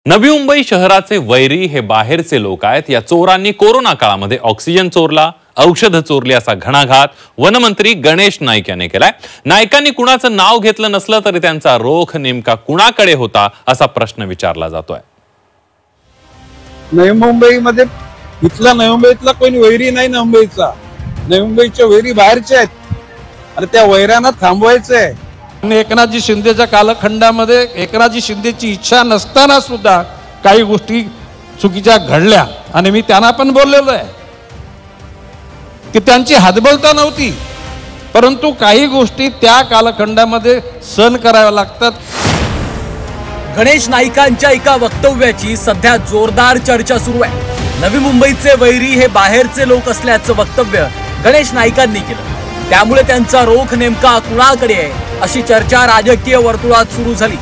नवी मुंबई शहराचे वैरी हे बाहेरचे लोक आहेत। या चोरांनी कोरोना काळामध्ये ऑक्सिजन चोरला, औषध चोरली असा घणाघात वनमंत्री गणेश नाईक यांनी केलाय। नाईकांनी कुणाचं नाव घेतलं नसलं तरी त्यांचा रोख नेमका कुणाकडे होता असा प्रश्न विचारला जातोय। नवी मुंबईमध्ये इथला नवी मुंबईतला कोणी वैरी नाही। नवी मुंबईचा नवी मुंबईच्या वैरी बाहेरचे आहेत आणि त्या वैरांना थांबवायचंय। एकनाथजी शिंदेच्या कालखंडामध्ये एकनाथजी शिंदेची इच्छा नसताना सुद्धा काही गोष्टी चुकीच्या घडल्या आणि मी त्यांना पण बोललेलो आहे की त्यांची हतबलता नव्हती, परंतु काही गोष्टी त्या कालखंडामध्ये सहन कराव्या लागतात। गणेश नाईकांच्या एका वक्तव्याची सध्या जोरदार चर्चा सुरू आहे। नवी मुंबईचे वैरी हे बाहेरचे लोक असल्याचं वक्तव्य गणेश नाईकांनी केलं, त्यामुळे त्यांचा रोख नेमका कुणाकडे आहे अशी चर्चा राजकीय वर्तुळात सुरू झाली।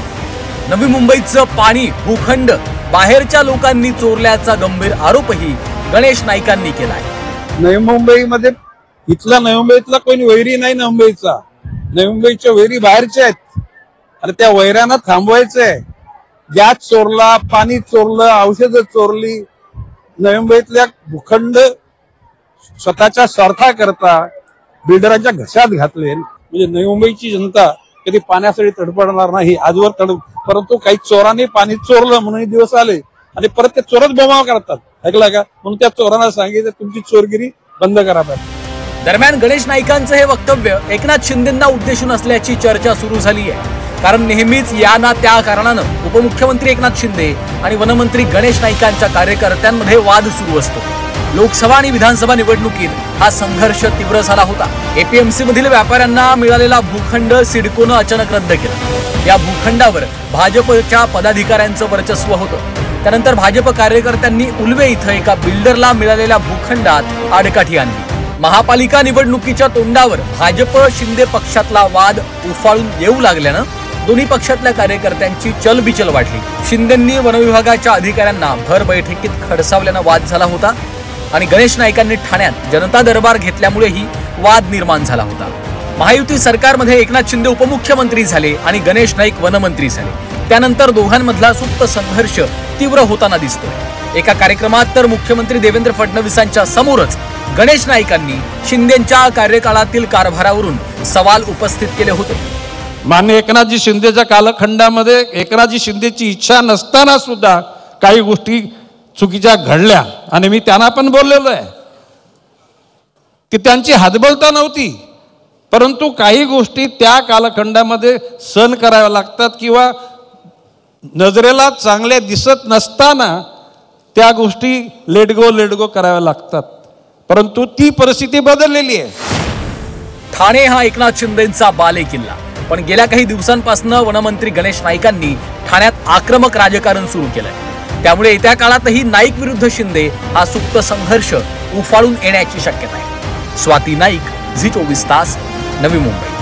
नवी मुंबईचं पाणी भूखंड बाहेरच्या लोकांनी चोरल्याचा गंभीर आरोपही गणेश नाईकांनी केलाय। नवी मुंबईमध्ये इथला नवी मुंबईतला कोणी वैरी नाही। नवी मुंबईचा नवी मुंबईच्या वैरी बाहेरचे आहेत आणि त्या वैरांना थांबवायचंय। गॅस चोरला, पाणी चोरलं, औषधं चोरली, नवी मुंबईतल्या भूखंड स्वतःच्या स्वार्थाकरता बिल्डरांच्या घशात घातले। म्हणजे नवी मुंबईची जनता कधी पाण्यासाठी तडफडणार नाही आजवर परंतु काही चोरांनी पाणी चोरलं म्हणून दिवस आले आणि परत ते चोरच बोमाव करतात। ऐकला का? म्हणून त्या चोरांना सांगितलं तुमची चोरगिरी बंद करा। दरम्यान गणेश नाईकांचं हे वक्तव्य एकनाथ शिंदेंना उद्देशून असल्याची चर्चा सुरू झाली आहे, कारण नेहमीच या ना त्या कारणानं उपमुख्यमंत्री एकनाथ शिंदे आणि वनमंत्री गणेश नाईकांच्या कार्यकर्त्यांमध्ये वाद सुरू असतो। लोकसभा आणि विधानसभा निवडणुकीत हा संघर्ष तीव्र झाला होता। एपीएमसी मधील व्यापाऱ्यांना मिळालेला भूखंड सिडकोनं अचानक रद्द केला। या भूखंडावर भाजपच्या पदाधिकाऱ्यांचं वर्चस्व होतं। त्यानंतर भाजप कार्यकर्त्यांनी उल्वे इथं एका बिल्डरला मिळालेल्या भूखंडात आडकाठी आणली। महापालिका निवडणुकीच्या तोंडावर भाजप शिंदे पक्षातला वाद उफाळून येऊ लागल्यानं दोन्ही पक्षातल्या कार्यकर्त्यांची चलबिचल वाढली। शिंदेंनी वनविभागाच्या अधिकाऱ्यांना भर बैठकीत खडसावल्यानं वाद झाला होता आणि गणेश नाईकांनी ठाण्यात जनता दरबार घेतल्यामुळेही वाद निर्माण झाला होता। महायुती सरकारमध्ये एकनाथ शिंदे उपमुख्यमंत्री झाले आणि गणेश नाईक वनमंत्री झाले। त्यानंतर दोघांमधला सुप्त संघर्ष तीव्र होताना दिसतोय। एका कार्यक्रमात तर मुख्यमंत्री देवेंद्र फडणवीसांच्या समोरच गणेश नाईकांनी शिंदेंच्या कार्यकाळातील कारभारावरून सवाल उपस्थित केले होते। माननीय एकनाथजी शिंदेच्या कालखंडामध्ये एकनाथजी शिंदेची इच्छा नसताना सुद्धा काही गोष्टी चुकीच्या घडल्या आणि मी त्यांना पण बोललेलो आहे की त्यांची हतबलता नव्हती, परंतु काही गोष्टी त्या कालखंडामध्ये सहन कराव्या लागतात किंवा नजरेला चांगल्या दिसत नसताना त्या गोष्टी लेट गो कराव्या लागतात, परंतु ती परिस्थिती बदललेली आहे। ठाणे हा एकनाथ शिंदेंचा बालेकिल्ला, पण गेल्या काही दिवसांपासून वनमंत्री गणेश नाईकांनी ठाण्यात आक्रमक राजकारण सुरू केलंय। त्यामुळे येत्या काळातही नाईक विरुद्ध शिंदे हा सुप्त संघर्ष उफाळून येण्याची शक्यता आहे। स्वाती नाईक, झी 24 तास, नवी मुंबई।